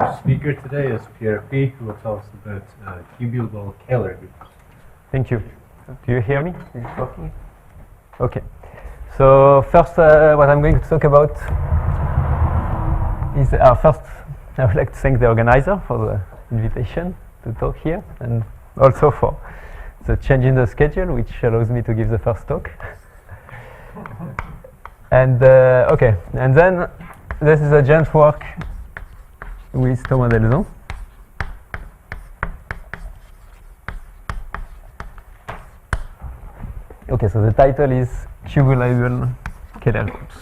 Our speaker today is Pierre Py, who will tell us about Cubulable Kähler groups. Thank you. Do you hear me? Is it working? Okay. So first, what I'm going to talk about is first, I would like to thank the organizer for the invitation to talk here, and also for the change in the schedule, which allows me to give the first talk. And okay, and then this is a joint work with Thomas Delzant. Okay, so the title is Cubulable Kähler groups.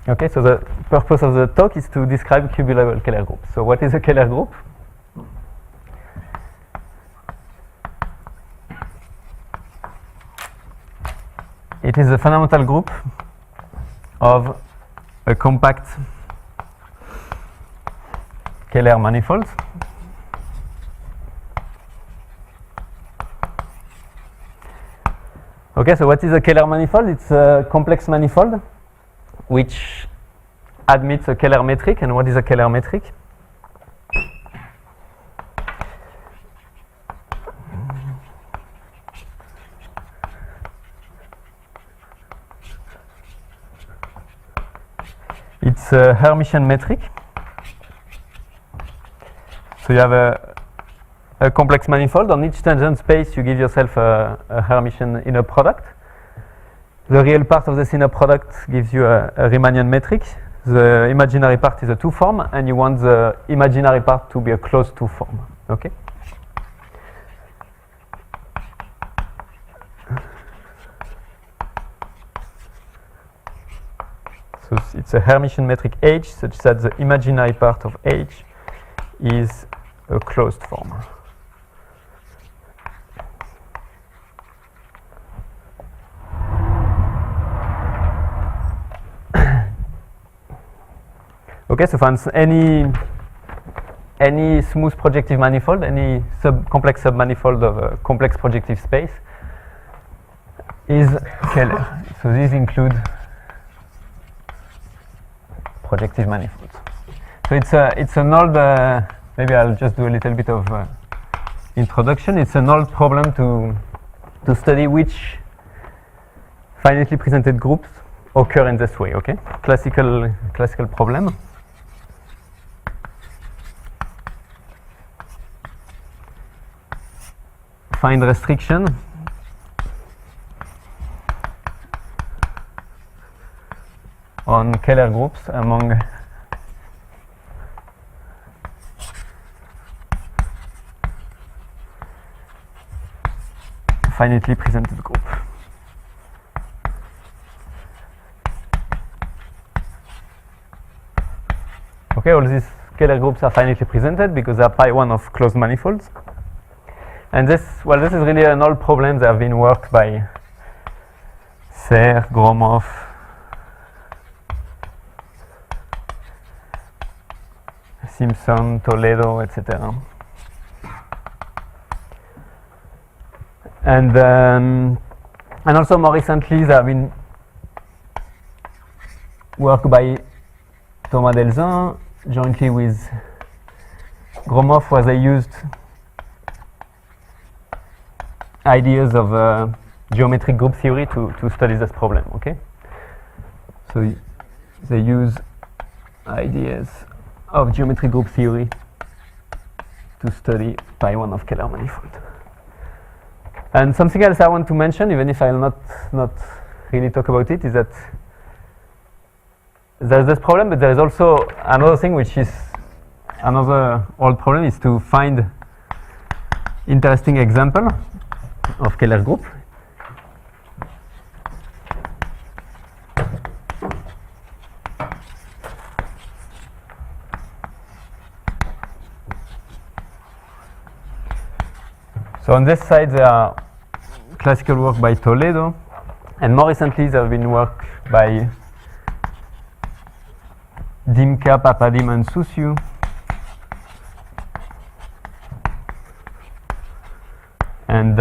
Okay, so the purpose of the talk is to describe cubulable Kähler group. So what is a Kähler group? It is a fundamental group of a compact Kähler manifold. Okay, so what is a Kähler manifold? It's a complex manifold which admits a Kähler metric. And what is a Kähler metric? It's a Hermitian metric. So you have a complex manifold. On each tangent space, you give yourself a Hermitian inner product. The real part of this inner product gives you a Riemannian metric. The imaginary part is a two form, and you want the imaginary part to be a closed two form. Okay. So it's a Hermitian metric H, such that the imaginary part of H is a closed form. Okay, so for instance, any smooth projective manifold, any complex submanifold of a complex projective space is Kähler. So these include projective manifolds. So it's an old, maybe I'll just do a little bit of introduction. It's an old problem to study which finitely presented groups occur in this way. Okay, classical problem. Find restriction on Kähler groups among finitely presented group. Okay, all these Kähler groups are finitely presented because they are pi1 of closed manifolds. And this is really an old problem that have been worked by Serre, Gromov, Simpson, Toledo, etc. And also more recently there have been work by Thomas Delzant jointly with Gromov, where they used ideas of geometric group theory to study this problem. Okay, so they use ideas of geometric group theory to study pi1 of Kähler manifold. And something else I want to mention, even if I'll not really talk about it, is that there's this problem, but there is also another thing, which is another old problem, is to find interesting example of Kähler group. So on this side there are classical work by Toledo, and more recently there have been work by Dimka, Papadim, and Soussiou. and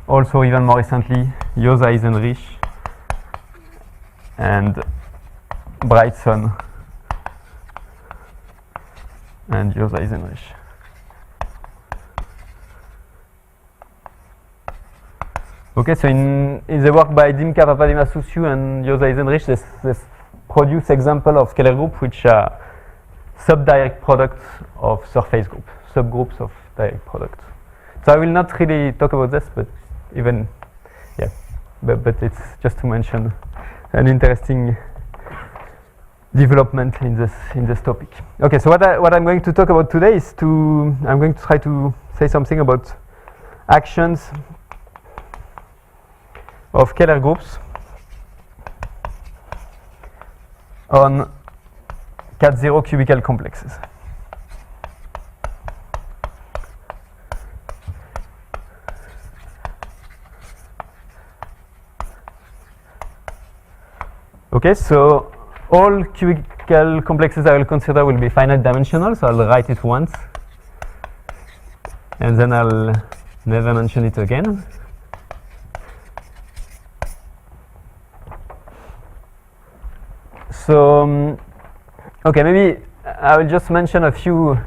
also even more recently, Josa-Eisenrich and Brightson and Josa-Eisenrich. Okay, so in the work by Dimka Papadimasusiu and Josa-Eisenrich, they produce example of scalar group which are subdirect products of surface group, subgroups of direct products. So I will not really talk about this, but even, yeah, but it's just to mention an interesting development in this topic. Okay, so what I'm going to talk about today is I'm going to try to say something about actions of Kähler groups on cat-0 cubical complexes. Okay, so all cubical complexes I will consider will be finite dimensional, so I'll write it once and then I'll never mention it again. So, okay, maybe I will just mention a few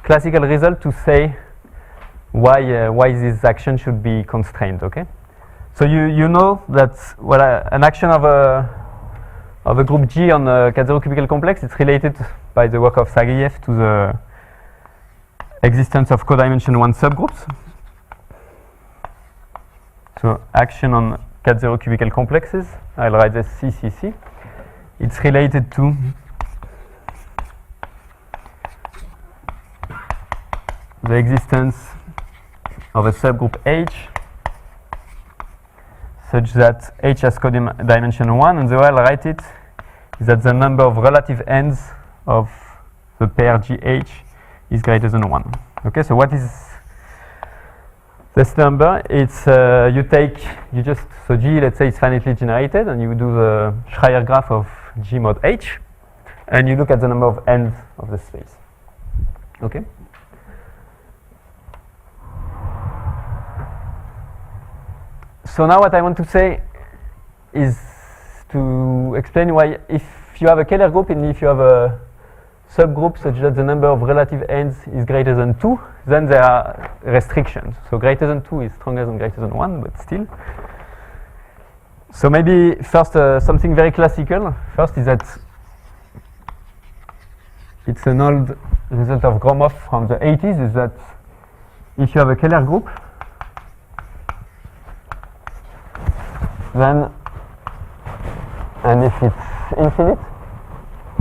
classical results to say why this action should be constrained. Okay, so you know that an action of a group G on a cat-0 cubical complex, it's related by the work of Sageyev to the existence of codimension 1 subgroups. So action on cat-0 cubical complexes, I'll write this CCC. It's related to the existence of a subgroup H such that H has codimension 1, and the way I'll write it is that the number of relative ends of the pair GH is greater than 1. Okay, so what is this number? It's so G, let's say it's finitely generated, and you do the Schreier graph of G mod H, and you look at the number of ends of the space. Okay. So now what I want to say is to explain why, if you have a Kähler group and if you have a subgroup such that the number of relative ends is greater than 2, then there are restrictions. So greater than 2 is stronger than greater than 1, but still. So maybe first something very classical. First is that it's an old result of Gromov from the 80s, is that if you have a Kähler group, then, and if it's infinite,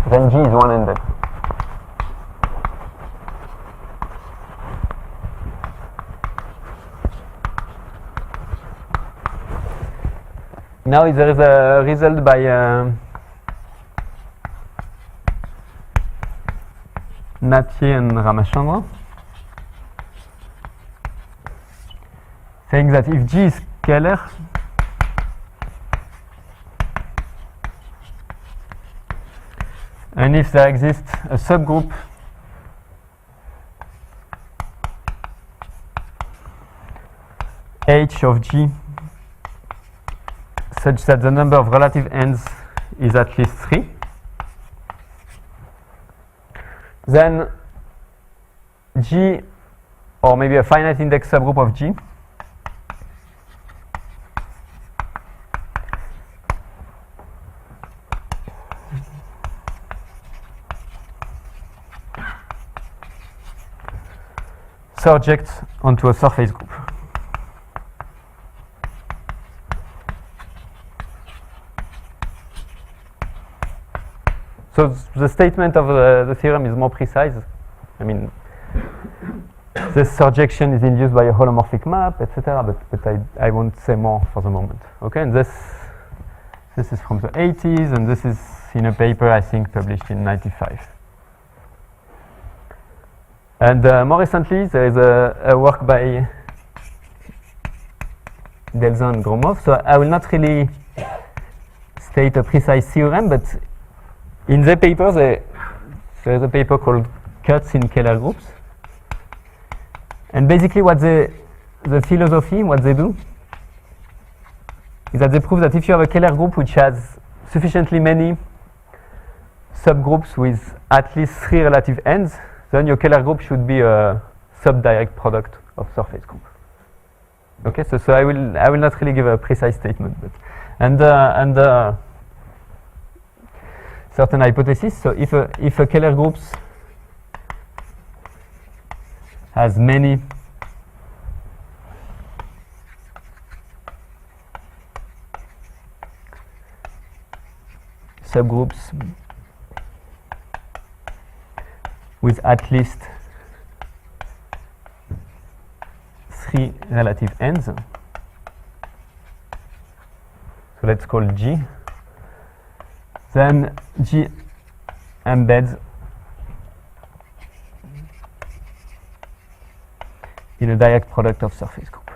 then G is one-ended. Now there is a result by Napier and Ramachandra saying that if G is Kähler, and if there exists a subgroup H of G such that the number of relative ends is at least 3, then G, or maybe a finite index subgroup of G, surjects onto a surface group. So the statement of the theorem is more precise. I mean, this surjection is induced by a holomorphic map, etc. But I won't say more for the moment. Okay, and this is from the 80s, and this is in a paper I think published in '95. And more recently, there is a work by Delzant and Gromov. So I will not really state a precise theorem, but in the paper, there is a paper called Cuts in Kähler Groups. And basically what they the philosophy, what they do, is that they prove that if you have a Kähler group which has sufficiently many subgroups with at least 3 relative ends, then your Kähler group should be a subdirect product of surface group. Okay, so I will not really give a precise statement, but and certain hypothesis. So if a Kähler group has many subgroups with at least 3 relative ends, so let's call G, then G embeds in a direct product of surface group.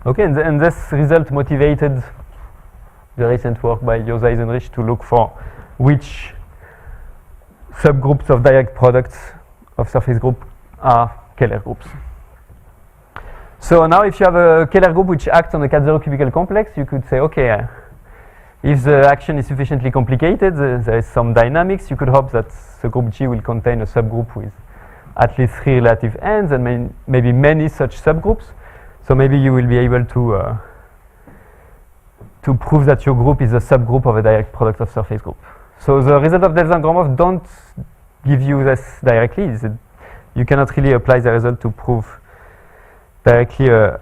Okay, and this result motivated the recent work by Jose Eisenrich to look for which subgroups of direct products of surface group are Kähler groups. So now if you have a Kähler group which acts on a cat-zero cubical complex, you could say, okay, if the action is sufficiently complicated, there is some dynamics, you could hope that the group G will contain a subgroup with at least 3 relative ends and maybe many such subgroups. So maybe you will be able to prove that your group is a subgroup of a direct product of surface group. So the result of Delzant-Gromov don't give you this directly. You cannot really apply the result to prove directly a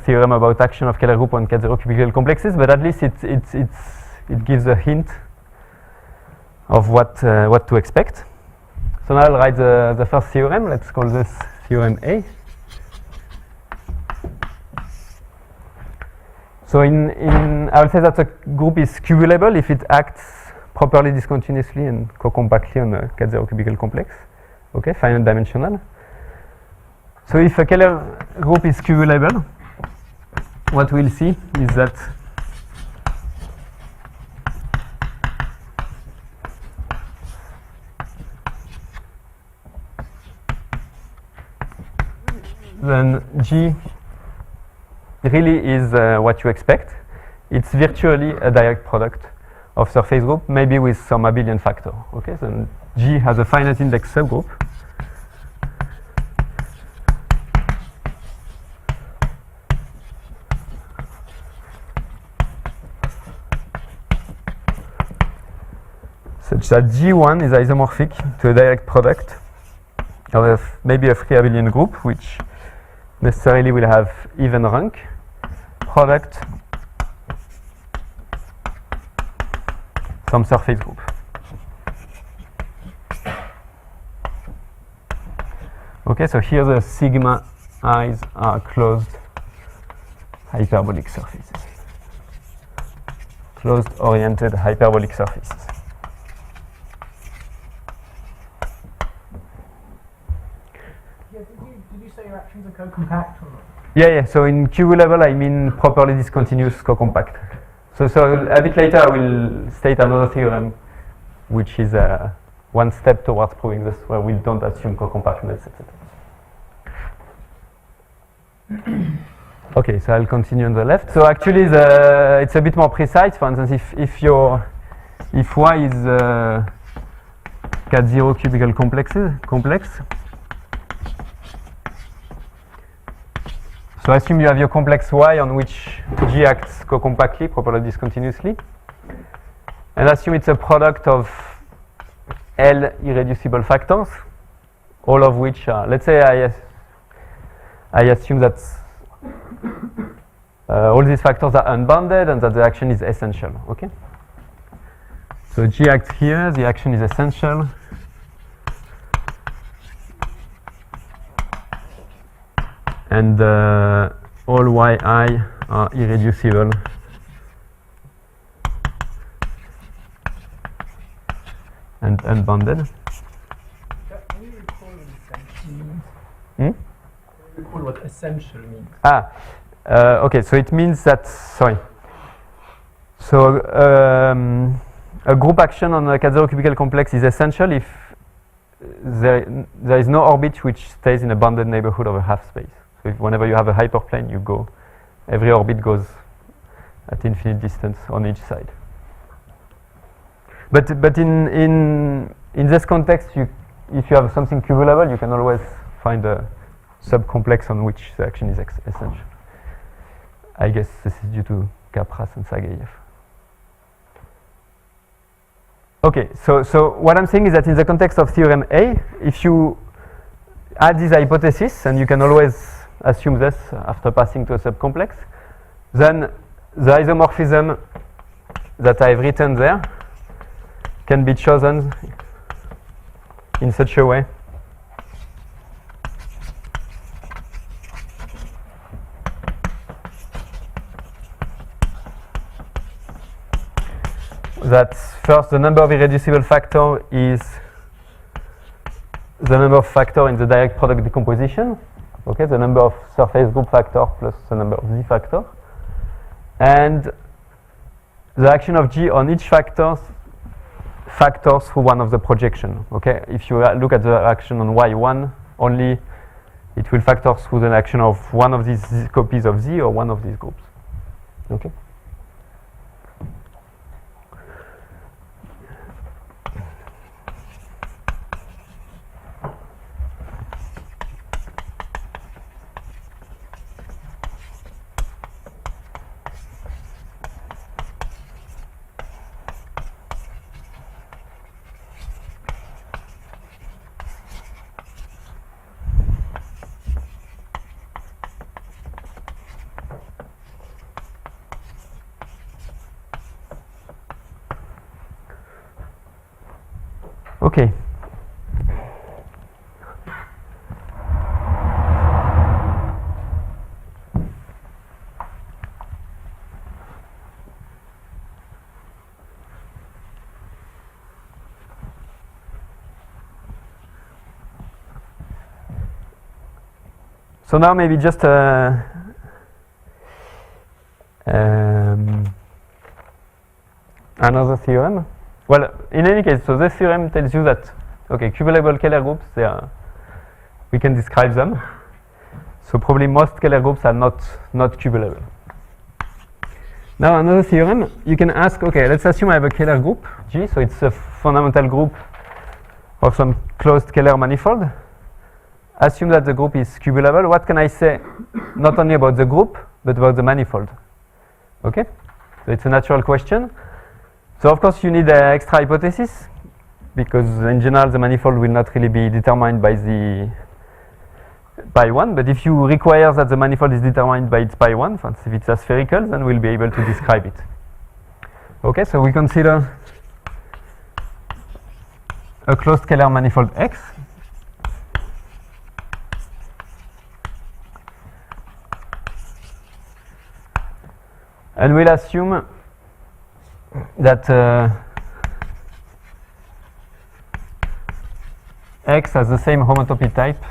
theorem about action of Kähler group on cat-zero cubical complexes, but at least it gives a hint of what to expect. So now I'll write the first theorem. Let's call this theorem A. So I will say that a group is cubulable if it acts properly discontinuously and co-compactly on a cat-zero cubical complex. Okay, finite dimensional. So if a Kähler group is cubulable, what we'll see is that then G really is what you expect. It's virtually a direct product of surface group, maybe with some Abelian factor. Okay, so G has a finite index subgroup. Such that G1 is isomorphic to a direct product of maybe a free Abelian group, which necessarily will have even rank product some surface group. Okay, so here the sigma i's are closed hyperbolic surfaces, closed oriented hyperbolic surfaces. Did you say your actions are co-compact or not? Yeah. So in cubulable, I mean properly discontinuous co-compact. So a bit later, I will state another theorem, which is one step towards proving this, where we don't assume co-compactness, etc. Okay, so I'll continue on the left. So actually, it's a bit more precise. For instance, if Y is cat-zero cubical complex. So assume you have your complex Y on which G acts co-compactly, properly discontinuously. And assume it's a product of L irreducible factors, all of which are, let's say I assume that all these factors are unbounded and that the action is essential, okay? So G acts here, the action is essential. And all Yi are irreducible and unbounded. Can you recall what essential means? Hmm? Can you recall what essential means? Okay, so it means that, sorry. So a group action on a Cat0 cubical complex is essential if there is no orbit which stays in a bounded neighborhood of a half space. So if whenever you have a hyperplane, you go, every orbit goes at infinite distance on each side. But in this context, if you have something cubulable, you can always find a subcomplex on which the action is essential. I guess this is due to Capras and Sagayev. Okay, so what I'm saying is that in the context of theorem A, if you add this hypothesis, and you can always assume this after passing to a subcomplex, then the isomorphism that I've written there can be chosen in such a way that first the number of irreducible factor is the number of factor in the direct product decomposition, okay, the number of surface group factor plus the number of z factor, and the action of G on each factors through one of the projection. Okay, if you look at the action on Y1 only, it will factor through the action of one of these copies of Z or one of these groups. Okay. Okay. So now maybe just another theorem. Well, in any case, so this theorem tells you that, okay, cubulable Kähler groups, we can describe them. So probably most Kähler groups are not cubulable. Now another theorem, you can ask, okay, let's assume I have a Kähler group, G, so it's a fundamental group of some closed Kähler manifold. Assume that the group is cubulable. What can I say not only about the group, but about the manifold? Okay, so it's a natural question. So of course you need an extra hypothesis, because in general the manifold will not really be determined by one, but if you require that the manifold is determined by its pi 1, for instance, if it's aspherical, then we'll be able to describe it. Okay, so we consider a closed Kähler manifold X. And we'll assume that X has the same homotopy type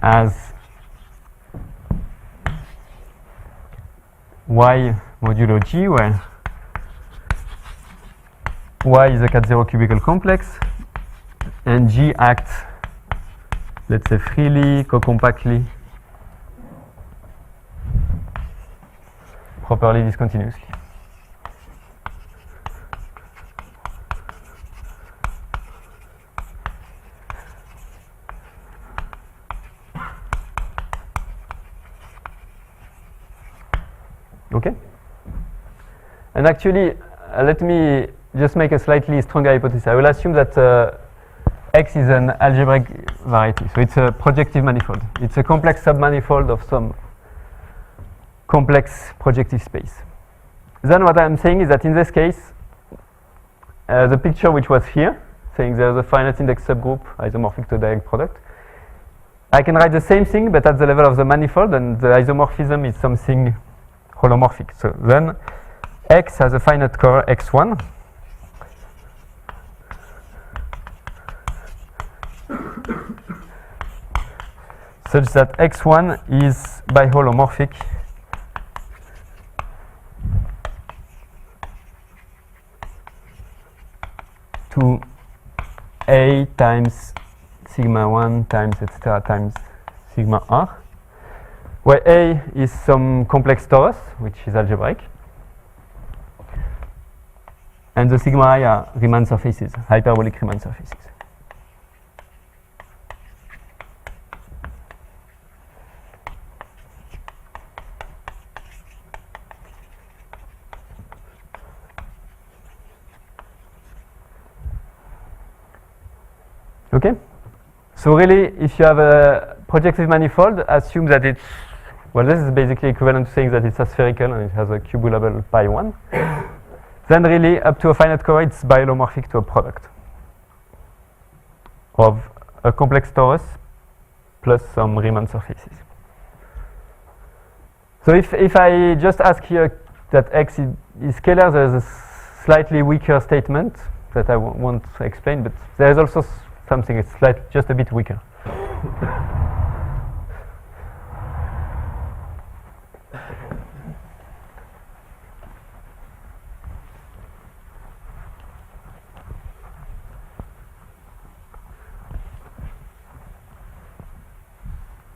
as Y modulo G, where Y is a Cat0 cubical complex and G acts, let's say, freely, co-compactly, properly discontinuously. Okay? And actually, let me just make a slightly stronger hypothesis. I will assume that X is an algebraic variety, so it's a projective manifold. It's a complex submanifold of some complex projective space. Then what I'm saying is that in this case, the picture which was here, saying there's a finite index subgroup isomorphic to a direct product, I can write the same thing but at the level of the manifold, and the isomorphism is something holomorphic. So then X has a finite core X1. such that x1 is biholomorphic to A times sigma 1 times etc. times sigma r, where A is some complex torus, which is algebraic, and the sigma I are Riemann surfaces, hyperbolic Riemann surfaces. Okay? So really, if you have a projective manifold, assume that it's, well, this is basically equivalent to saying that it's aspherical and it has a cubulable pi1. Then really, up to a finite core, it's biholomorphic to a product of a complex torus plus some Riemann surfaces. So if I just ask here that x is scalar, there's a slightly weaker statement that I won't explain, but there's also something that's just a bit weaker.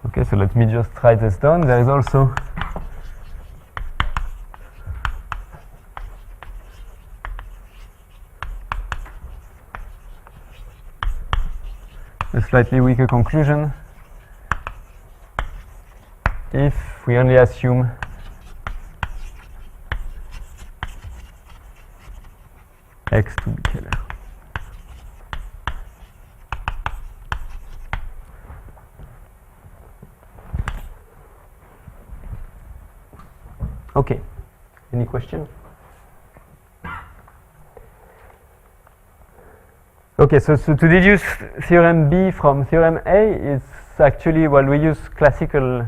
Okay, so let me just write this down. There is also a slightly weaker conclusion if we only assume x to be Kähler. Okay, any question? Okay, so to deduce theorem B from theorem A is actually, well, we use classical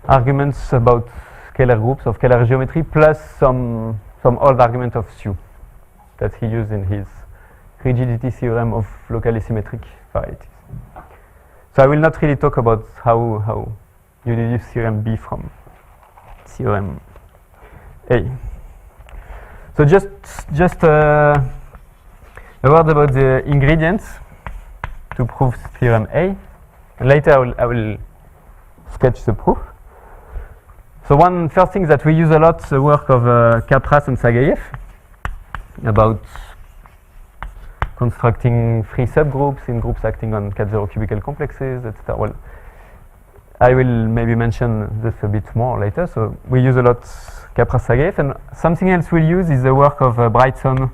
arguments about scalar groups of scalar geometry plus some old argument of Hsu that he used in his rigidity theorem of locally symmetric varieties. So I will not really talk about how you deduce theorem B from theorem A. So just a word about the ingredients to prove theorem A. And later I will sketch the proof. So one first thing that we use a lot, the work of Kapras and Sagayev about constructing free subgroups in groups acting on cat-zero cubical complexes, etc. Well, I will maybe mention this a bit more later. So we use a lot Kapras, Sagayev, and something else we'll use is the work of Brightson,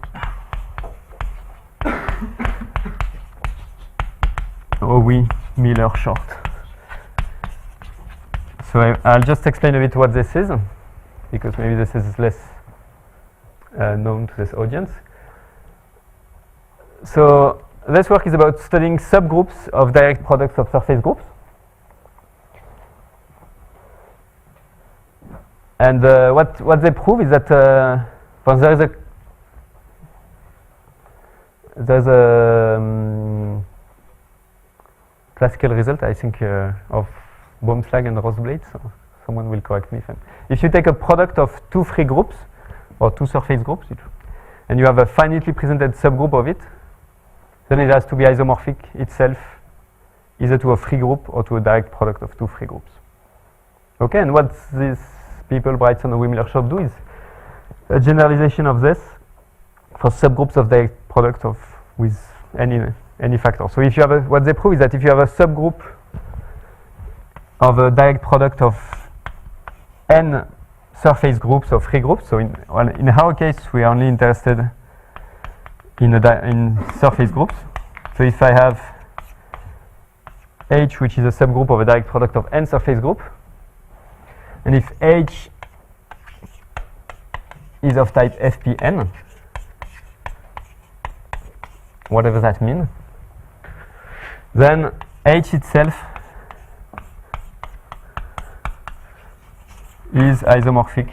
Owie, Miller, Short. So I'll just explain a bit what this is, because maybe this is less known to this audience. So this work is about studying subgroups of direct products of surface groups. And what they prove is that well, there's a classical result, I think, of Baumschlag and Rosblade. So someone will correct me if you take a product of two free groups or two surface groups, and you have a finitely presented subgroup of it, then it has to be isomorphic itself, either to a free group or to a direct product of two free groups. Okay, and what these people, Brightson and Wimler-Short, do is a generalization of this for subgroups of direct product of with any factor. So if you have what they prove is that if you have a subgroup of a direct product of n surface groups or free groups, so in our case we are only interested in surface groups. So if I have H, which is a subgroup of a direct product of n surface group, and if H is of type Fpn, whatever that means, then H itself is isomorphic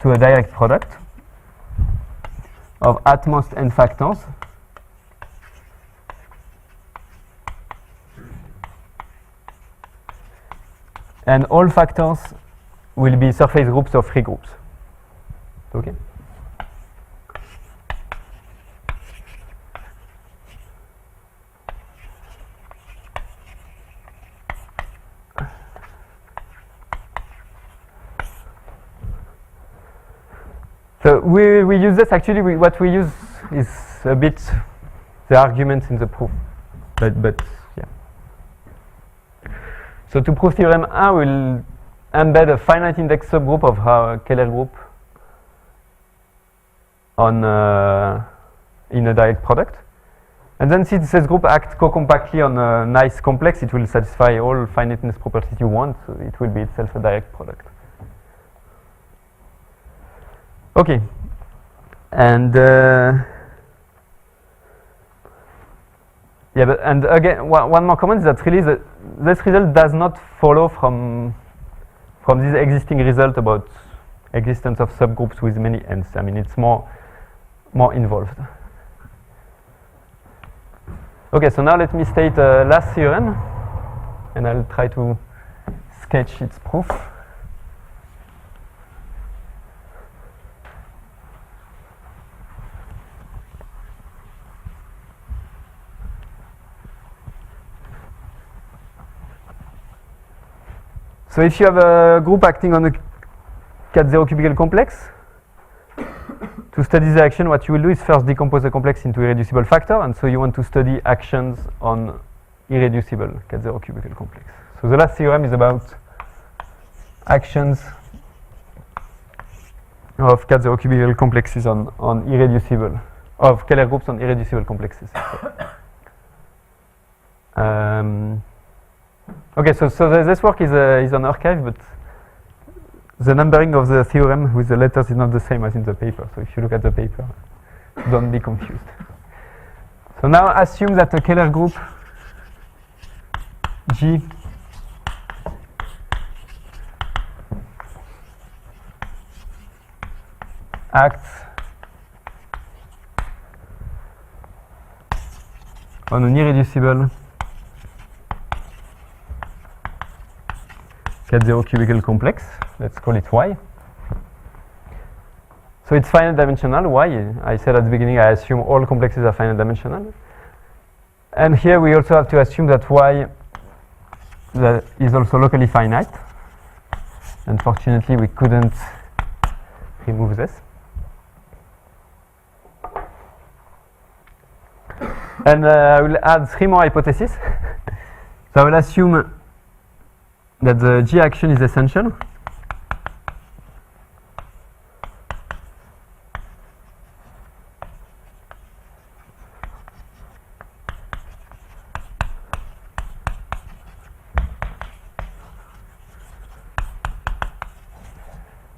to a direct product of at most n factors and all factors will be surface groups of free groups. Okay. So we use this actually. What we use is a bit the arguments in the proof, but yeah. So to prove theorem 1, we'll embed a finite index subgroup of our Kähler group on in a direct product, and then since this group acts co-compactly on a nice complex, it will satisfy all finiteness properties you want. So it will be itself a direct product. Okay, and yeah, but and again, one more comment is that really this result does not follow from this existing result about existence of subgroups with many ends. I mean, it's more involved. Okay, so now let me state last theorem, and I'll try to sketch its proof. So if you have a group acting on a cat-0 cubical complex, to study the action, what you will do is first decompose the complex into irreducible factor, and so you want to study actions on irreducible cat-0 cubical complex. So the last theorem is about actions of cat-0 cubical complexes on irreducible, of Kähler groups on irreducible complexes. Okay, so this work is on archive, but the numbering of the theorem with the letters is not the same as in the paper. So if you look at the paper, don't be confused. So now assume that a Kähler group G acts on an irreducible cat-0 cubical complex. Let's call it Y. So it's finite dimensional. Y. I said at the beginning I assume all complexes are finite dimensional. And here we also have to assume that Y is also locally finite. Unfortunately, we couldn't remove this. And I will add 3 more hypotheses. So I will assume that the G action is essential.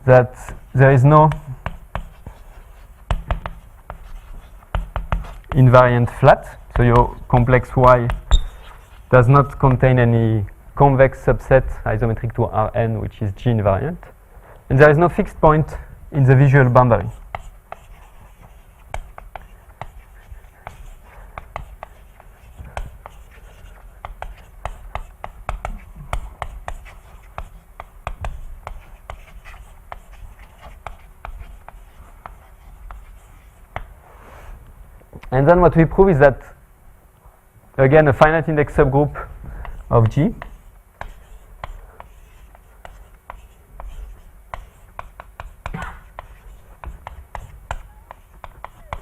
That there is no invariant flat, so your complex Y does not contain any convex subset isometric to Rn, which is G invariant, and there is no fixed point in the visual boundary. And then what we prove is that, again, a finite index subgroup of G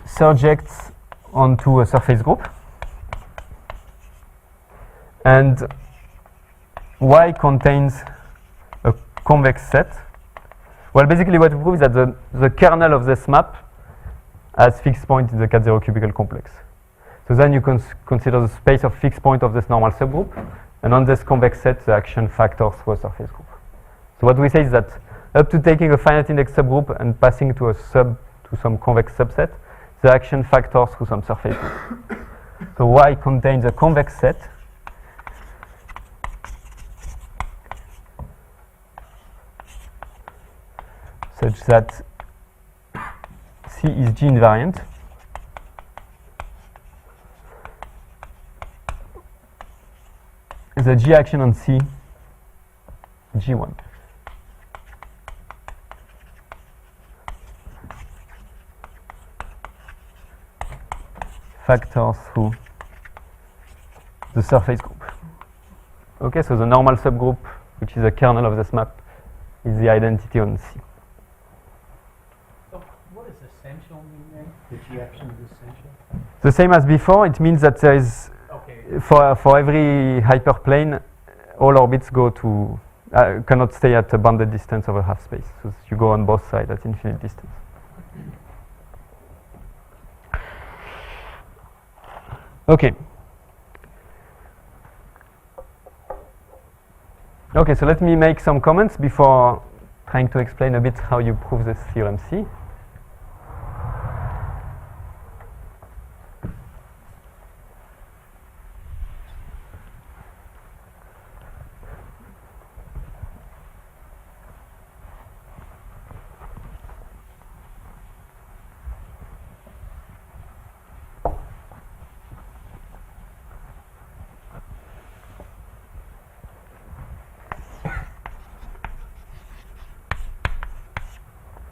surjects onto a surface group, and Y contains a convex set. Well, basically what we prove is that the kernel of this map has fixed point in the cat-0 cubical complex. So then you consider the space of fixed point of this normal subgroup, and on this convex set the action factors through a surface group. So what we say is that up to taking a finite index subgroup and passing to some convex subset, the action factors through some surface group. So Y contains a convex set such that C is G invariant. The G action on C G1. Factor through the surface group. Okay, so the normal subgroup, which is the kernel of this map, is the identity on C. So what does essential mean then? The G action is essential. The same as before, it means that there is, Okay. for every hyperplane, all orbits go to, cannot stay at a bounded distance over half space. So you go on both sides at infinite distance. Okay. Okay, so let me make some comments before trying to explain a bit how you prove this theorem C.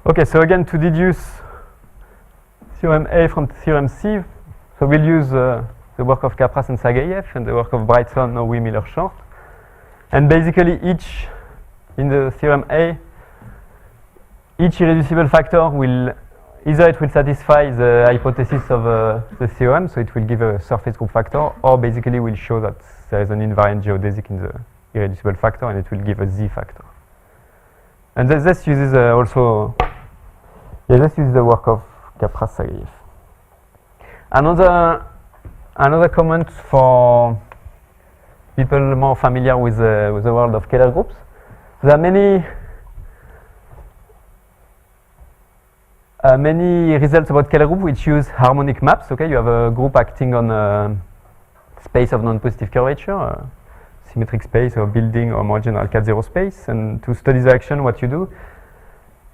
Okay, so again, to deduce theorem A from theorem C, so we'll use the work of Kapras and Sagayev and the work of Brightson, Nowy, Miller, Short. And basically each, in the theorem A, each irreducible factor will, either it will satisfy the hypothesis of the theorem, so it will give a surface group factor, or basically will show that there is an invariant geodesic in the irreducible factor and it will give a Z factor. And this uses also, this uses the work of Kapras Sagayev. Another comment for people more familiar with the world of Kähler groups. There are many results about Kähler group which use harmonic maps. Okay, you have a group acting on a space of non-positive curvature, symmetric space or building or more general cat zero space. And to study the action, what you do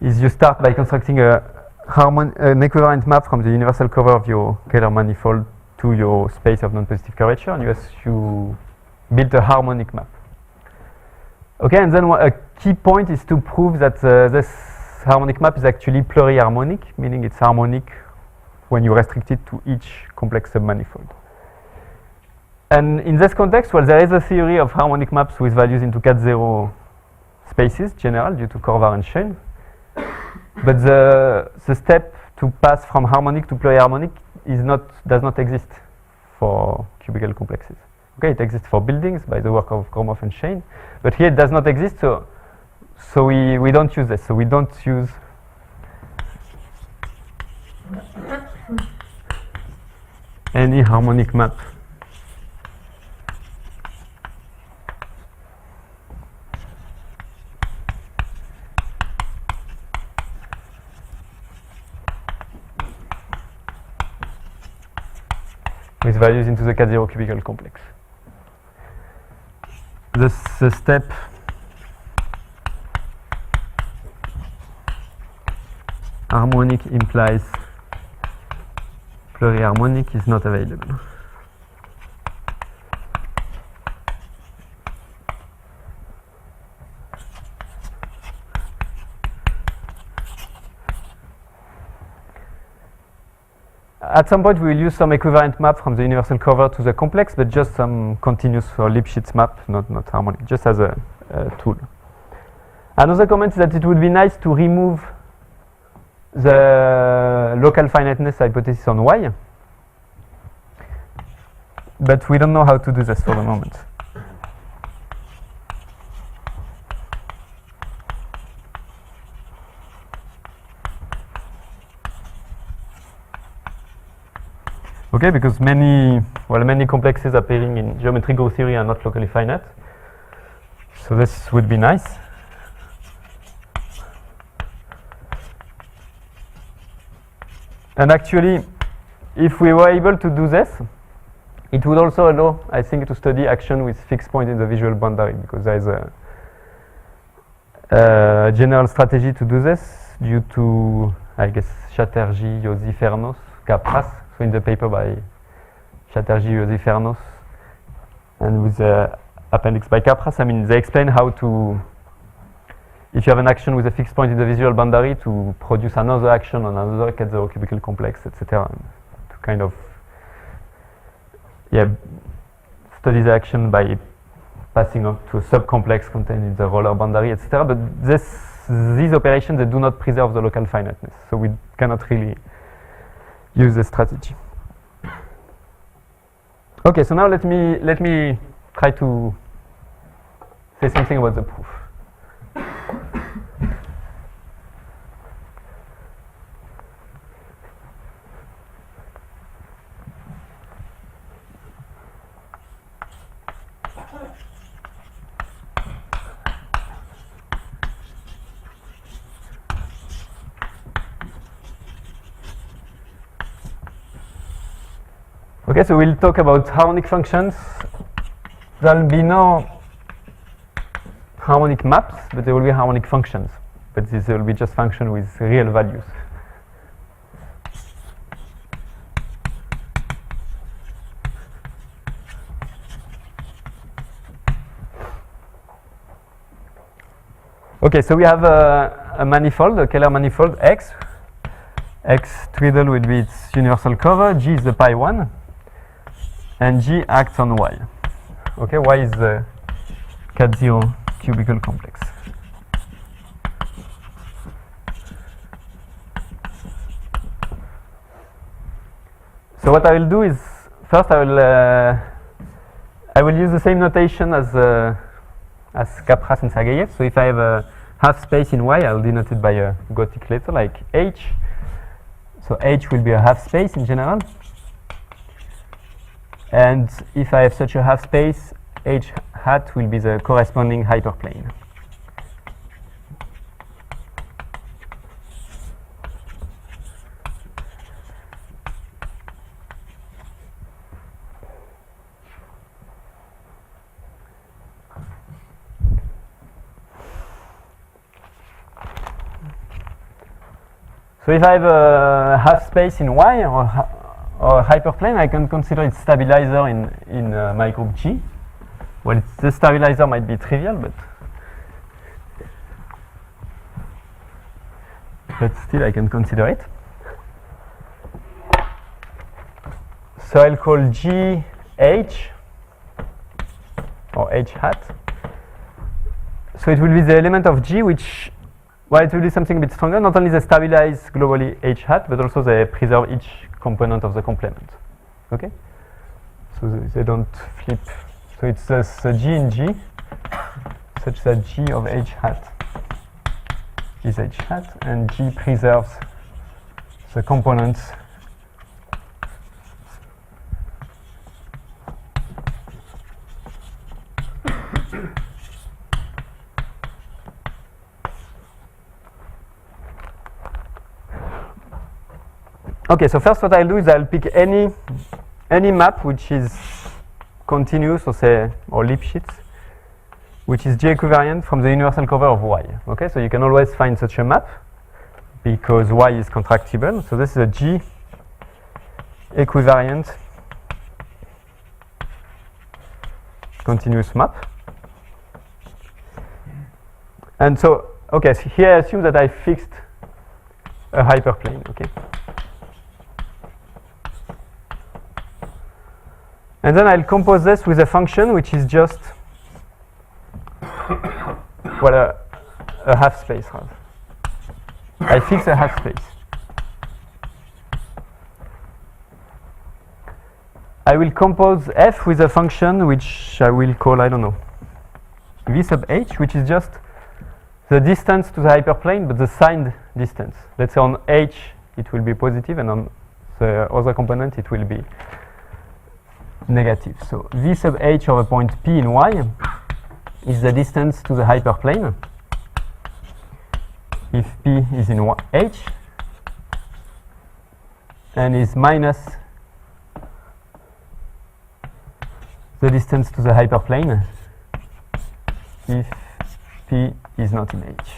is you start by constructing an equivalent map from the universal cover of your Kähler manifold to your space of non-positive curvature, and you build a harmonic map. Okay, and then a key point is to prove that this harmonic map is actually pluriharmonic, meaning it's harmonic when you restrict it to each complex submanifold. And in this context, well, there is a theory of harmonic maps with values into cat zero spaces, general, due to Korvar and Schoen. But the step to pass from harmonic to pluriharmonic does not exist for cubical complexes. Okay, it exists for buildings by the work of Gromov and Schoen, but here it does not exist, so we don't use this. So we don't use any harmonic map with values into the cat zero cubical complex. The step harmonic implies pluriharmonic is not available. At some point, we will use some equivalent map from the universal cover to the complex, but just some continuous or Lipschitz map, not harmonic, just as a tool. Another comment is that it would be nice to remove the local finiteness hypothesis on Y, but we don't know how to do this for the moment. Okay, because many complexes appearing in geometric group theory are not locally finite. So this would be nice. And actually, if we were able to do this, it would also allow, I think, to study action with fixed point in the visual boundary, because there is a general strategy to do this due to, I guess, Chatterjee, Yosifernos, Kapras. So in the paper by Chatterjee, Yosifernos, and with the appendix by Kapras, I mean, they explain how to if you have an action with a fixed point in the visual boundary to produce another action on another ket0 cubical complex, etc. To kind of study the action by passing on to a subcomplex contained in the roller boundary, etc. But these operations, they do not preserve the local finiteness, so we cannot really use the strategy. Okay, so now let me try to say something about the proof. Okay, so we'll talk about harmonic functions. There will be no harmonic maps, but there will be harmonic functions. But these will be just functions with real values. Okay, so we have a manifold, a Kähler manifold X. X twiddle will be its universal cover, G is the pi 1, and G acts on Y. Okay, Y is the ket0 cubical complex. So what I will do is, first I will use the same notation as Capras and Sergeyev. So if I have a half space in Y, I'll denote it by a Gothic letter like H. So H will be a half space in general. And if I have such a half space, H hat will be the corresponding hyperplane. So if I have a half space in Y or hyperplane, I can consider its stabilizer in my group G. Well, the stabilizer might be trivial, but still I can consider it. So I'll call G H or H hat. So it will be the element of G which, well, it will be something a bit stronger. Not only they stabilize globally H hat, but also they preserve each component of the complement. Okay? So they don't flip. So it's just G in G, such that G of H hat is H hat, and G preserves the components Okay, so first what I'll do is I'll pick any map which is continuous, or Lipschitz, which is G equivariant from the universal cover of Y. Okay, so you can always find such a map because Y is contractible. So this is a G equivariant continuous map. And so, okay, so here I assume that I fixed a hyperplane. Okay. And then I'll compose this with a function which is just well, a half space. Rather. I fix a half space. I will compose f with a function which I will call, I don't know, v sub h, which is just the distance to the hyperplane, but the signed distance. Let's say on h it will be positive, and on the other component it will be negative. So v sub h of a point P in Y is the distance to the hyperplane if P is in H, and is minus the distance to the hyperplane if P is not in H.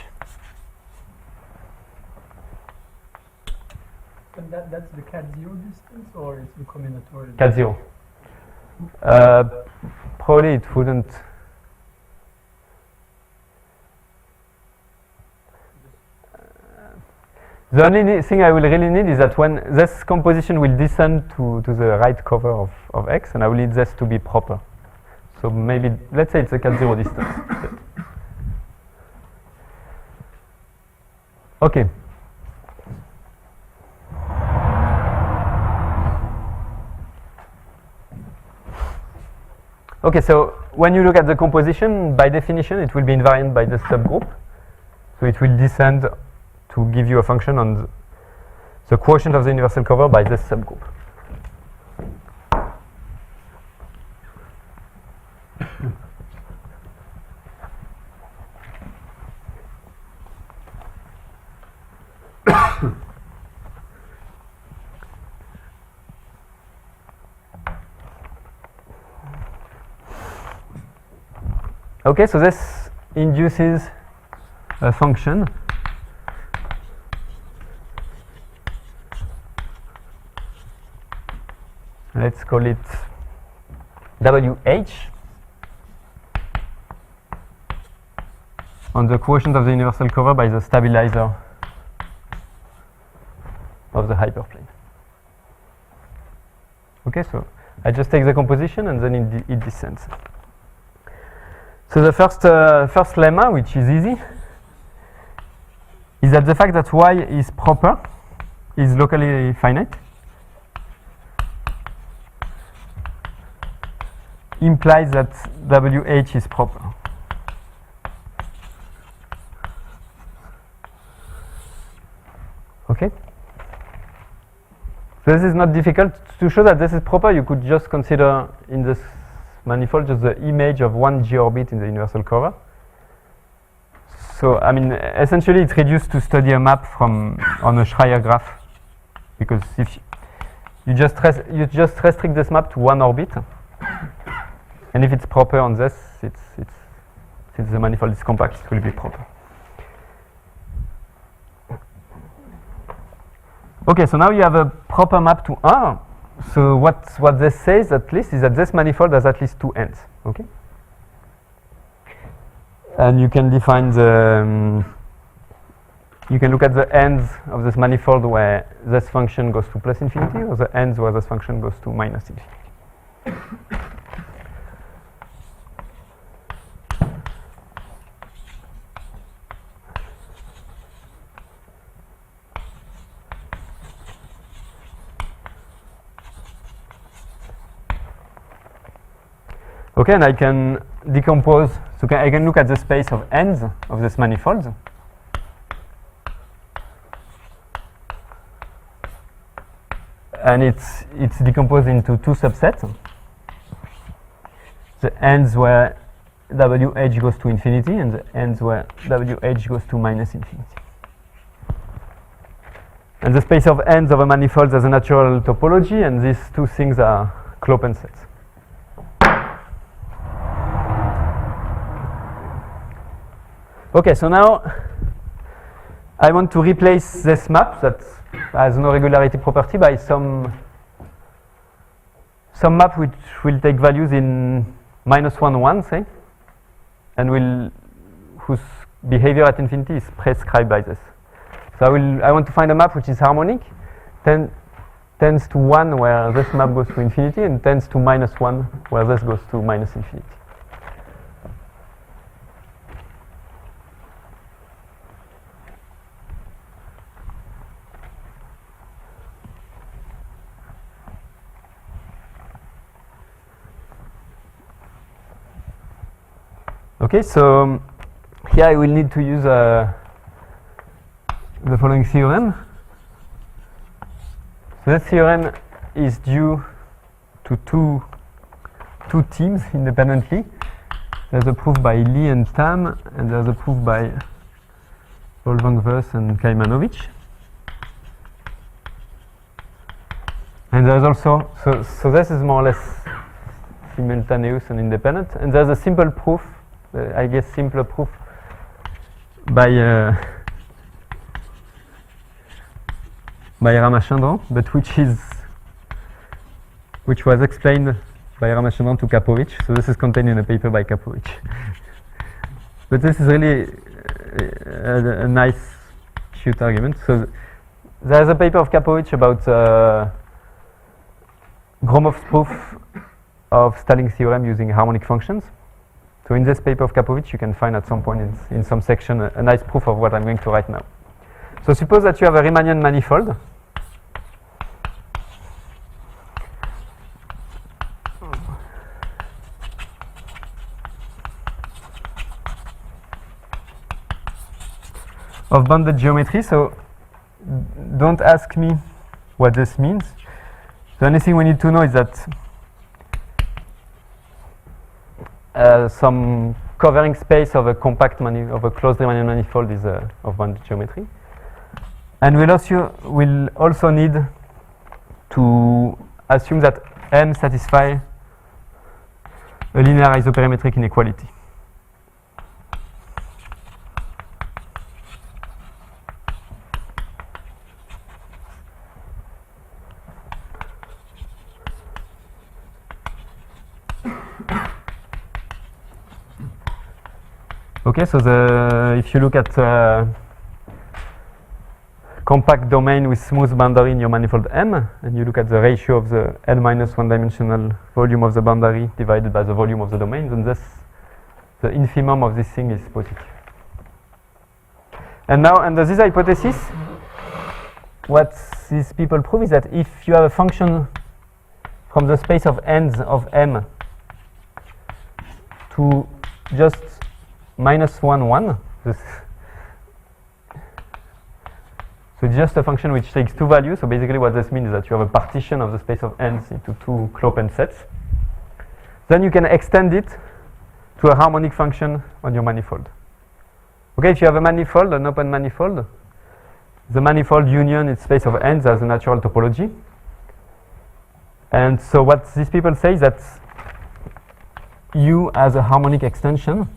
And that's the ket0 distance, or it's the combinatorial? ket0. Probably it wouldn't. The only thing I will really need is that when this composition will descend to the right cover of X, and I will need this to be proper. So maybe, let's say it's a cat zero distance. Okay. Okay, so when you look at the composition, by definition, it will be invariant by the subgroup. So it will descend to give you a function on the quotient of the universal cover by this subgroup. Okay, so this induces a function let's call it WH on the quotient of the universal cover by the stabilizer of the hyperplane. Okay, so I just take the composition and then it descends. So the first lemma, which is easy, is that the fact that Y is proper is locally finite implies that WH is proper. Okay? So this is not difficult. To show that this is proper, you could just consider in this manifold just the image of one G orbit in the universal cover. So, I mean, essentially it's reduced to study a map from on a Schreier graph, because if you just restrict this map to one orbit, and if it's proper on this, since the manifold is compact, it will be proper. Okay, so now you have a proper map to R. So what this says at least is that this manifold has at least two ends. Okay. And you can define the you can look at the ends of this manifold where this function goes to plus infinity, or the ends where this function goes to minus infinity. Okay, and I can decompose, so I can look at the space of ends of this manifold. And it's decomposed into two subsets. The ends where WH goes to infinity and the ends where WH goes to minus infinity. And the space of ends of a manifold has a natural topology, and these two things are Klopen sets. Okay, so now I want to replace this map that has no regularity property by some map which will take values in -1, 1, say, and whose behavior at infinity is prescribed by this. So I want to find a map which is harmonic, tends to 1 where this map goes to infinity, and tends to -1 where this goes to minus infinity. Okay, so here I will need to use the following theorem. So this theorem is due to two teams independently. There's a proof by Lee and Tam, and there's a proof by Wolfgang-Wöss and Kajmanovic. And there's also, so this is more or less simultaneous and independent, and there's a simple proof, I guess simpler proof by Ramachandran, but which was explained by Ramachandran to Kapovic. So this is contained in a paper by Kapovic. But this is really a nice cute argument. So there's a paper of Kapovic about Gromov's proof of Stalling theorem using harmonic functions. So in this paper of Kapovic, you can find at some point in some section a nice proof of what I'm going to write now. So suppose that you have a Riemannian manifold. Of bounded geometry, so don't ask me what this means. The only thing we need to know is that some covering space of a compact of a closed Riemannian manifold is of bounded geometry. And we'll also need to assume that M satisfy a linear isoperimetric inequality. Okay, so if you look at compact domain with smooth boundary in your manifold M, and you look at the ratio of the n-1 dimensional volume of the boundary divided by the volume of the domain, then the infimum of this thing is positive. And now, under this hypothesis, what these people prove is that if you have a function from the space of ends of M to just -1, 1. So it's just a function which takes two values. So basically what this means is that you have a partition of the space of ends into two clopin sets. Then you can extend it to a harmonic function on your manifold. Okay, if you have a manifold, an open manifold, the manifold union its space of ends has a natural topology. And so what these people say is that U has a harmonic extension.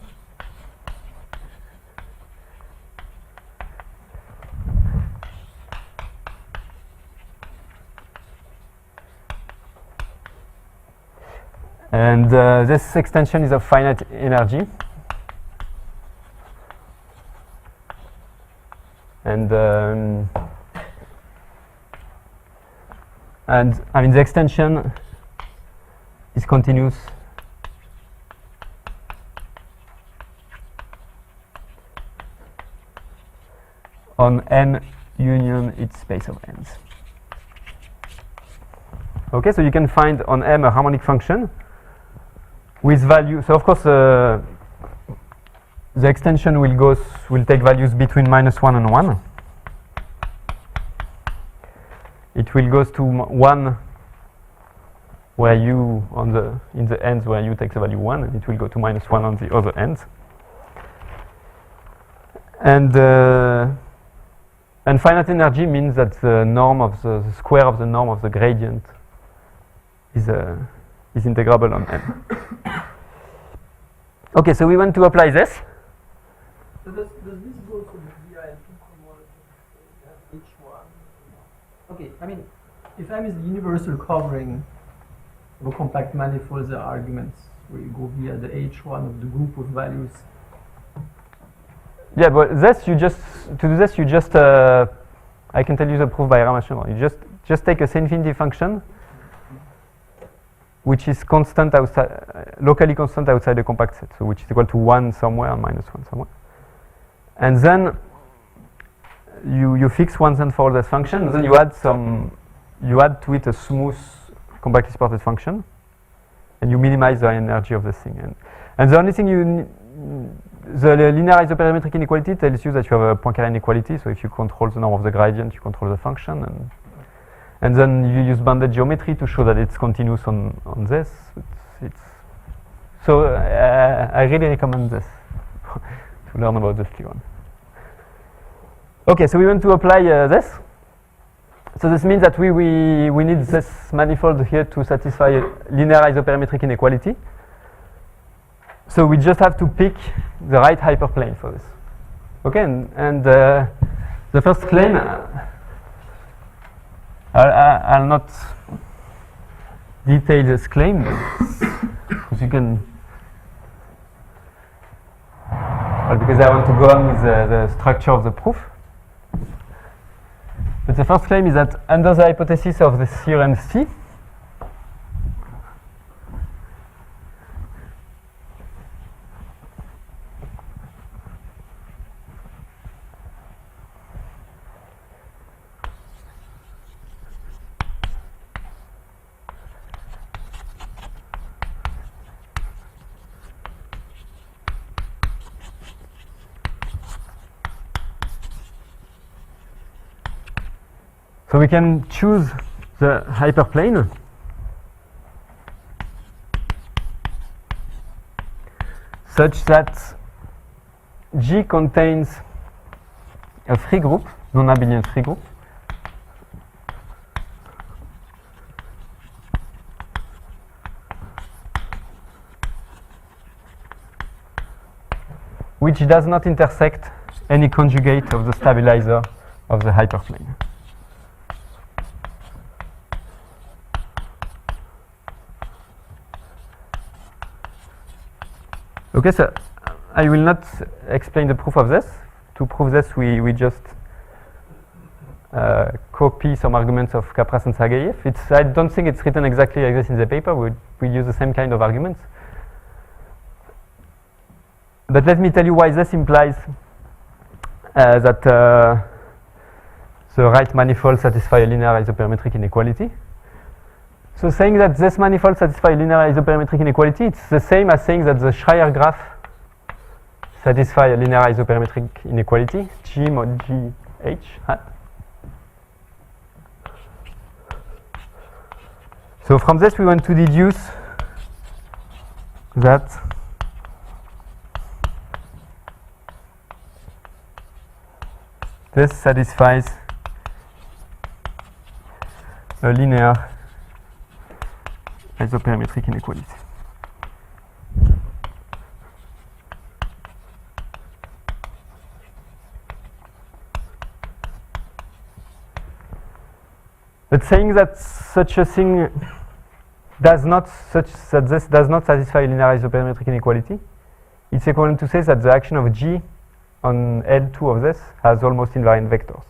And this extension is of finite energy. And I mean the extension is continuous on M union its space of ends. Okay, so you can find on M a harmonic function with value. So of course the extension will take values between -1 and 1. It will go to 1 where U in the ends where U takes the value 1, and it will go to -1 on the other ends. And finite energy means that the norm of the square of the norm of the gradient is integrable on M. Okay, so we want to apply this. So does this go to the VIL2 cohomology? You have H1. Okay, I mean, if M is the universal covering of a compact manifold, the arguments where you go via the H1 of the group of values. Yeah, but this you just I can tell you the proof by Riemann. You just take a infinity function which is constant outside, locally constant outside the compact set, so which is equal to 1 somewhere and -1 somewhere. And then you fix once and for all this function, and then you add to it a smooth compactly supported function, and you minimize the energy of this thing. And the only thing the linear isoperimetric inequality tells you that you have a Poincare inequality, so if you control the norm of the gradient, you control the function, and then you use bounded geometry to show that it's continuous on this. So I really recommend this to learn about this theorem. Okay, so we want to apply this. So this means that we need this manifold here to satisfy a linear isoperimetric inequality. So we just have to pick the right hyperplane for this. Okay, and the first claim, I'll not detail this claim because you can, well, because I want to go on with the structure of the proof. But the first claim is that under the hypothesis of the theorem C, so we can choose the hyperplane such that G contains a free group, non-Abelian free group, which does not intersect any conjugate of the stabilizer of the hyperplane. Okay, so I will not explain the proof of this. To prove this, we just copy some arguments of Capras and Sergeyev. I don't think it's written exactly like this in the paper. We use the same kind of arguments. But let me tell you why this implies that the right manifold satisfies a linear isoperimetric inequality. So saying that this manifold satisfies linear isoperimetric inequality, it's the same as saying that the Schreier graph satisfies a linear isoperimetric inequality, G mod G H hat. So from this we want to deduce that this satisfies a linear isoperimetric inequality. But saying that such a thing does not satisfy linear isoperimetric inequality, it's equivalent to say that the action of G on L2 of this has almost invariant vectors.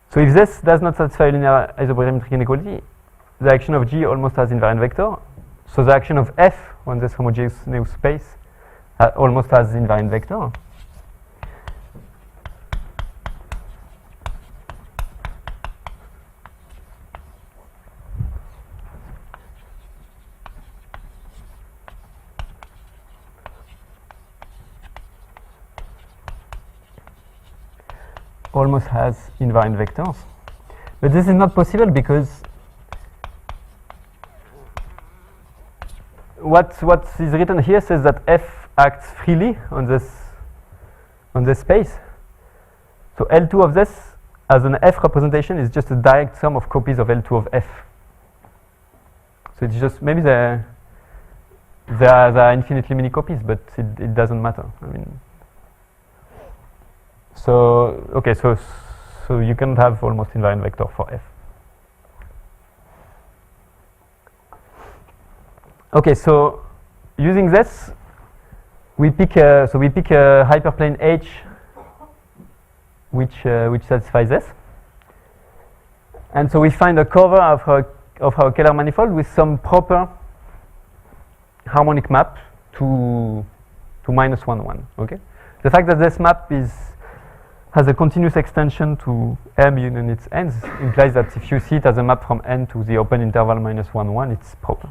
So if this does not satisfy linear isoperimetric inequality, the action of G almost has invariant vector. So the action of F on this homogeneous space almost has invariant vector. Almost has invariant vectors. But this is not possible because what is written here says that F acts freely on this space. So L2 of this as an F representation is just a direct sum of copies of L2 of F. So it's just maybe there are infinitely many copies, but it doesn't matter. I mean, so okay, so you can have almost invariant vector for F. Okay, so using this, we pick a hyperplane H, which satisfies this, and so we find a cover of our Kähler manifold with some proper harmonic map to -1, 1. Okay, the fact that this map has a continuous extension to M union its ends implies that if you see it as a map from N to the open interval -1, 1, it's proper.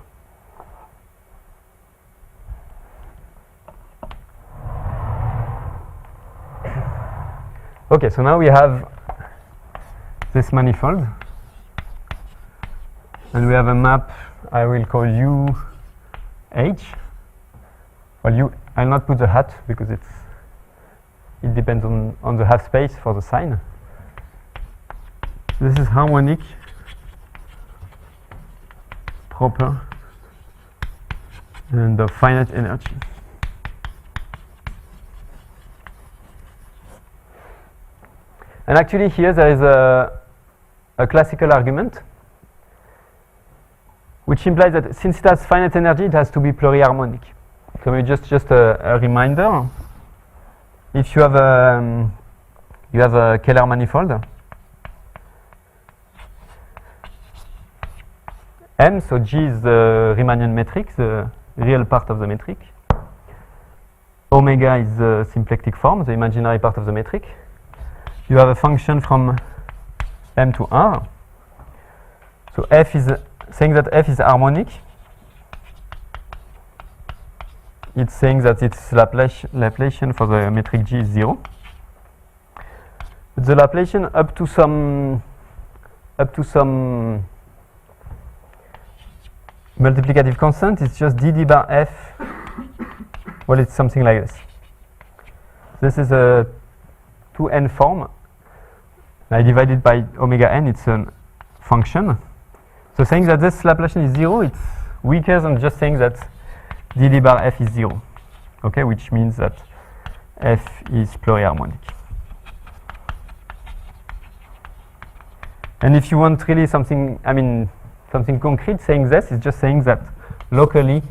Okay, so now we have this manifold, and we have a map I will call U H. Well, I'll not put the hat because it depends on the half space for the sign. This is harmonic, proper, and of finite energy. And actually here there is a classical argument which implies that since it has finite energy, it has to be pluriharmonic. So maybe just a reminder. If you have you have a Kähler manifold. M, so G is the Riemannian metric, the real part of the metric. Omega is the symplectic form, the imaginary part of the metric. You have a function from M to R. So F is saying that F is harmonic. It's saying that its Laplacian for the metric G is 0. But the Laplacian up to some multiplicative constant is just dd bar F. Well, it's something like this. This is a 2n form. I divide it by omega n, it's a function. So saying that this Laplacian is 0, it's weaker than just saying that dd bar F is 0. Okay, which means that F is pluriharmonic. And if you want really something, something concrete, saying this is just saying that locally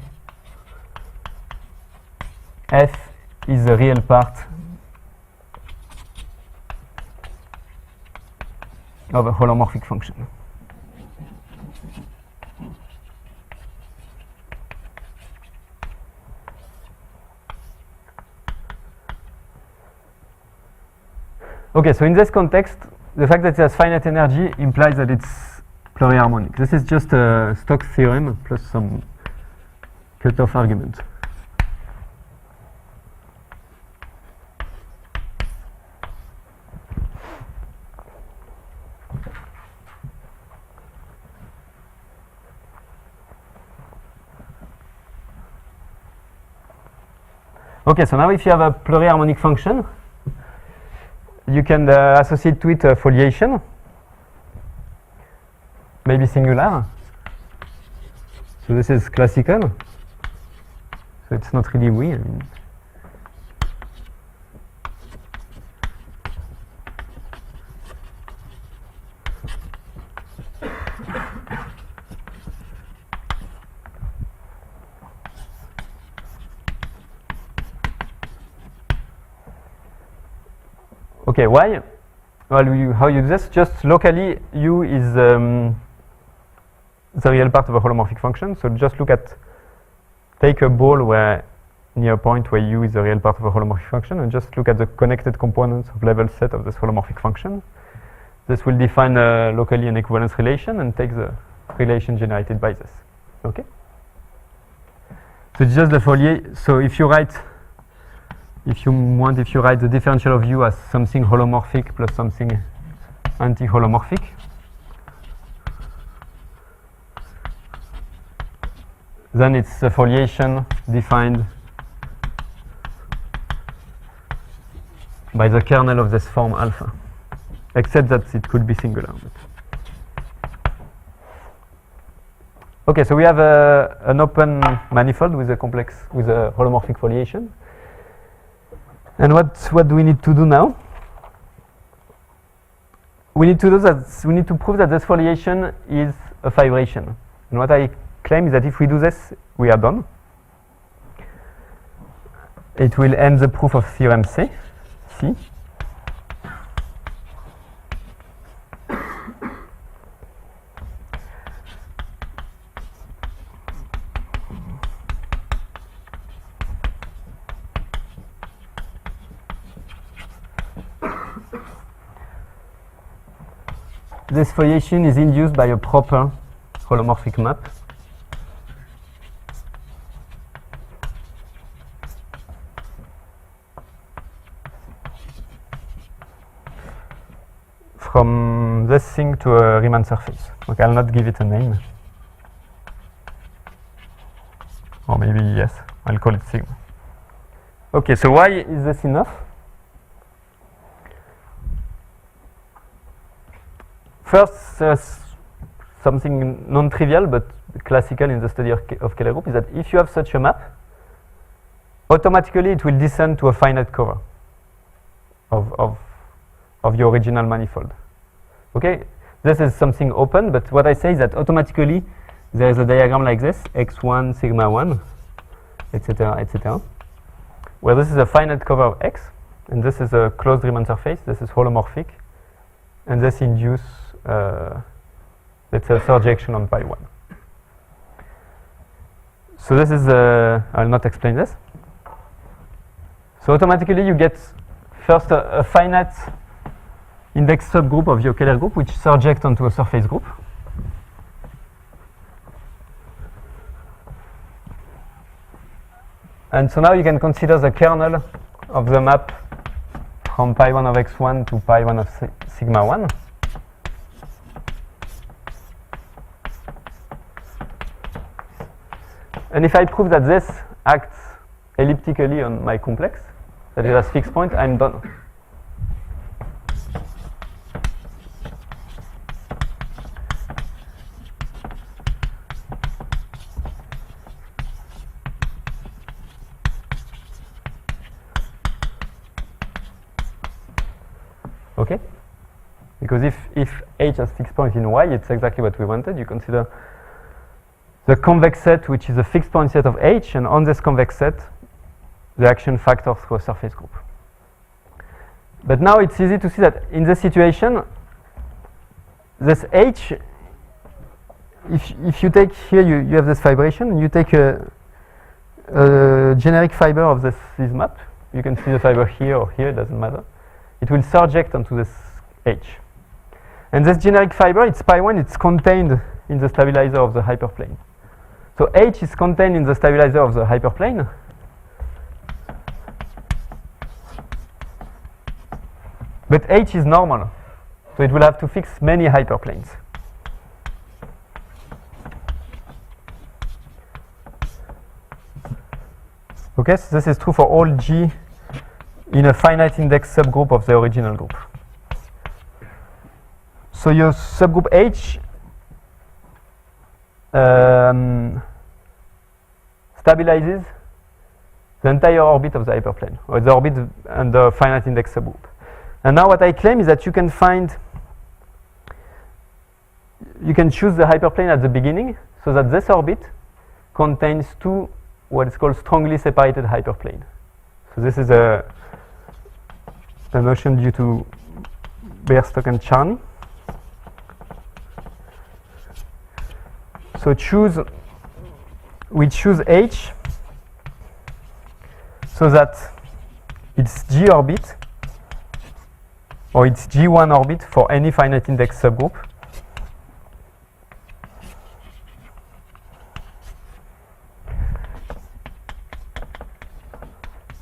F is the real part of a holomorphic function. Okay, so in this context, the fact that it has finite energy implies that it's pluriharmonic. This is just a Stokes theorem plus some cutoff argument. Okay, so now if you have a pluriharmonic function, you can associate to it a foliation, maybe singular. So this is classical. So it's not really weird. Okay, why? Well, how you do this? Just locally, U is the real part of a holomorphic function. So just take a ball where near a point where U is the real part of a holomorphic function, and just look at the connected components of level set of this holomorphic function. This will define locally an equivalence relation and take the relation generated by this. Okay. So it's just the foliation. So if you write the differential of U as something holomorphic plus something anti-holomorphic, then it's a foliation defined by the kernel of this form alpha, except that it could be singular. Okay, so we have an open manifold with a holomorphic foliation. And what do we need to do now? We need to prove that this foliation is a fibration. And what I claim is that if we do this, we are done. It will end the proof of theorem C. This foliation is induced by a proper holomorphic map. From this thing to a Riemann surface. Okay, I'll not give it a name. Or maybe yes, I'll call it sigma. Okay, so why is this enough? First, there's something non-trivial but classical in the study of Kähler group is that if you have such a map, automatically it will descend to a finite cover of your original manifold. Okay, this is something open, but what I say is that automatically there is a diagram like this, x1, sigma 1, etc., etc., where this is a finite cover of x, and this is a closed Riemann surface. This is holomorphic, and this induce, let's say, a surjection on pi 1. So this is, I'll not explain this. So automatically you get first a finite index subgroup of your Kähler group, which surject onto a surface group. And so now you can consider the kernel of the map from pi 1 of x1 to pi 1 of sigma 1. And if I prove that this acts elliptically on my complex, that it has fixed point, I'm done. Okay? Because if H has fixed point in Y, it's exactly what we wanted. You consider the convex set, which is a fixed point set of H, and on this convex set, the action factor through a surface group. But now it's easy to see that in this situation, this H, if you take here, you have this fibration, and you take a generic fiber of this map. You can see the fiber here or here, it doesn't matter. It will surject onto this H. And this generic fiber, it's pi 1, it's contained in the stabilizer of the hyperplane. So H is contained in the stabilizer of the hyperplane. But H is normal, so it will have to fix many hyperplanes. Okay, so this is true for all G in a finite index subgroup of the original group. So your subgroup H stabilizes the entire orbit of the hyperplane, or the orbit and the finite index subgroup. And now what I claim is that you can choose the hyperplane at the beginning, so that this orbit contains two what is called strongly separated hyperplane. So this is a notion due to Baerstock and Charney. So we choose H so that its G orbit, or its G1 orbit for any finite index subgroup,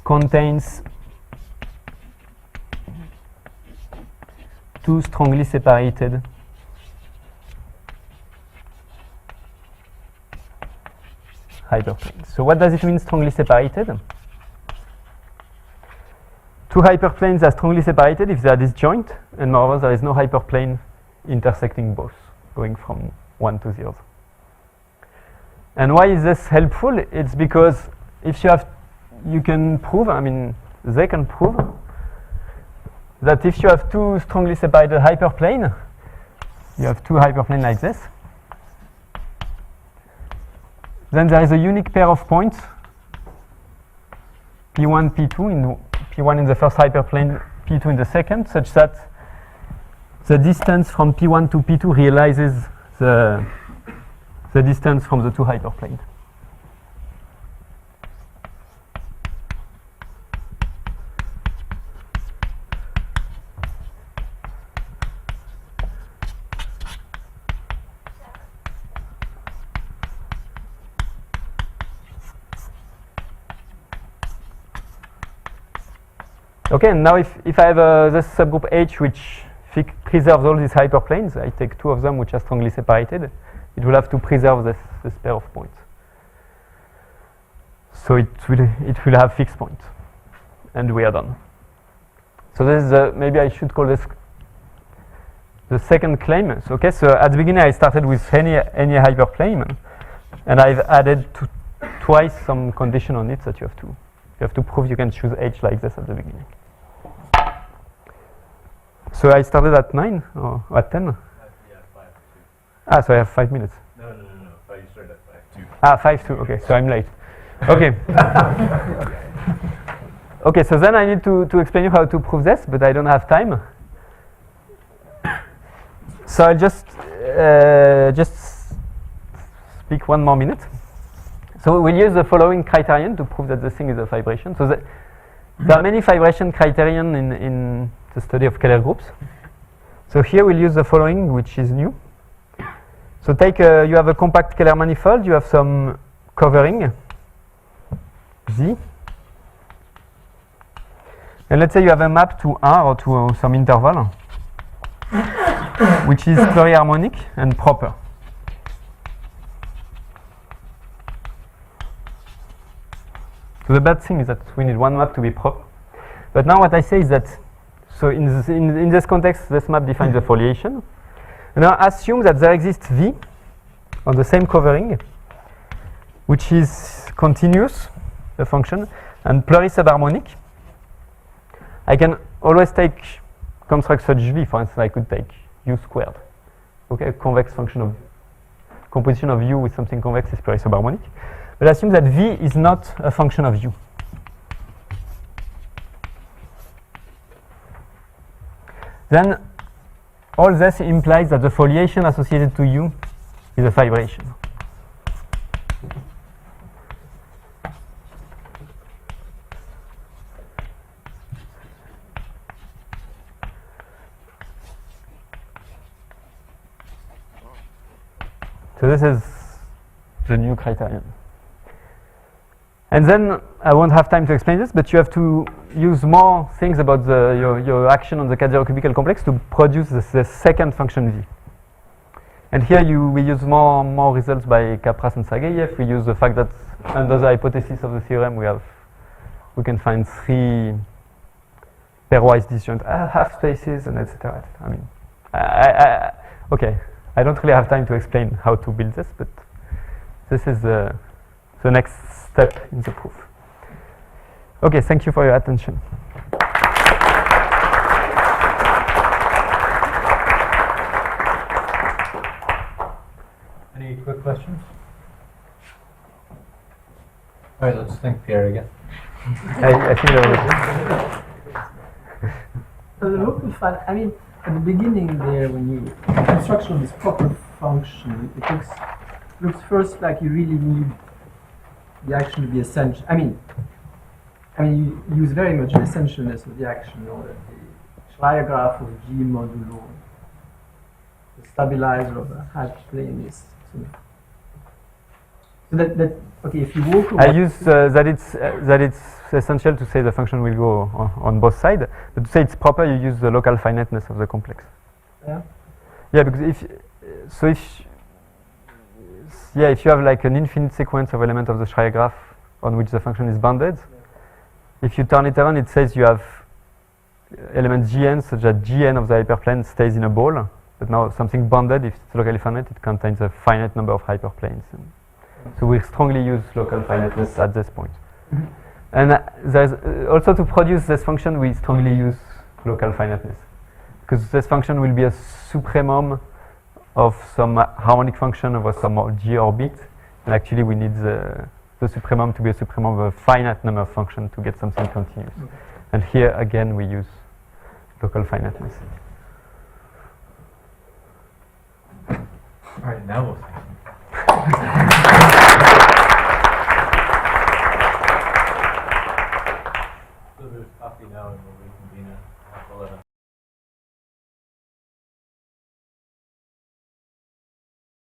contains two strongly separated hyperplanes. So what does it mean, strongly separated? Two hyperplanes are strongly separated if they are disjoint, and moreover there is no hyperplane intersecting both, going from one to the other. And why is this helpful? It's because if you can prove, they can prove that if you have two strongly separated hyperplane, you have two hyperplanes like this, then there is a unique pair of points, P1, P2, P1 in the first hyperplane, P2 in the second, such that the distance from P1 to P2 realizes the distance from the two hyperplanes. Okay, and now if I have this subgroup H which preserves all these hyperplanes, I take two of them which are strongly separated, it will have to preserve this pair of points. So it will have fixed points, and we are done. So this is maybe I should call this the second claim. So, okay, so at the beginning I started with any hyperplane, and I've added twice some condition on it that you have to prove you can choose H like this at the beginning. So I started at 9 or at 10? Yeah, 5 to 2. So I have 5 minutes. No. I thought you started at 5 to 2. 5 to, okay, so I'm late. Okay. Okay, so then I need to explain you how to prove this, but I don't have time. So I'll just speak 1 more minute. So we'll use the following criterion to prove that the thing is a fibration. So there are many fibration criterion in the study of Kähler groups. So here we'll use the following, which is new. So you have a compact Kähler manifold, you have some covering, Z. And let's say you have a map to R or to some interval, which is pluriharmonic and proper. So the bad thing is that we need one map to be proper. But now what I say is that, so in this context, this map defines the foliation. And now assume that there exists V on the same covering, which is continuous, the function, and plurisubharmonic. I can always construct such V. For instance, I could take U squared. Okay, a convex function of composition of U with something convex is plurisubharmonic. But assume that V is not a function of U. Then all this implies that the foliation associated to U is a fibration. So this is the new criterion. And then I won't have time to explain this, but you have to use more things about your action on the K0 cubical complex to produce the second function V. And here we use more results by Kapras and Sergeyev. We use the fact that under the hypothesis of the theorem we can find 3 pairwise disjoint half spaces and etc. I mean, okay. I don't really have time to explain how to build this, but this is the next step in the proof. Okay, thank you for your attention. Any quick questions? All right, let's thank Pierre again. I think that was I mean, at the beginning there, when you construction of this proper function, it looks first like you really need the action to be essential. I mean, you use very much the essentialness of the action, or the Schreier graph of G modulo, the stabilizer of a half plane is. So that okay, if you walk away. I use that it's essential to say the function will go on both sides, but to say it's proper, you use the local finiteness of the complex. Yeah. Yeah, because if you have like an infinite sequence of elements of the Schreier graph on which the function is bounded, if you turn it around, it says you have elements Gn such that Gn of the hyperplane stays in a ball, but now something bounded, if it's locally finite, it contains a finite number of hyperplanes. So we strongly use local finiteness at this point. Mm-hmm. And there's also to produce this function, we strongly use local finiteness, because this function will be a supremum of some harmonic function over some G orbit, and actually we need the supremum to be a supremum of a finite number of functions to get something continuous. Okay. And here again we use local finiteness. All right, now we'll see. So there's coffee now and we'll reconvene at 11.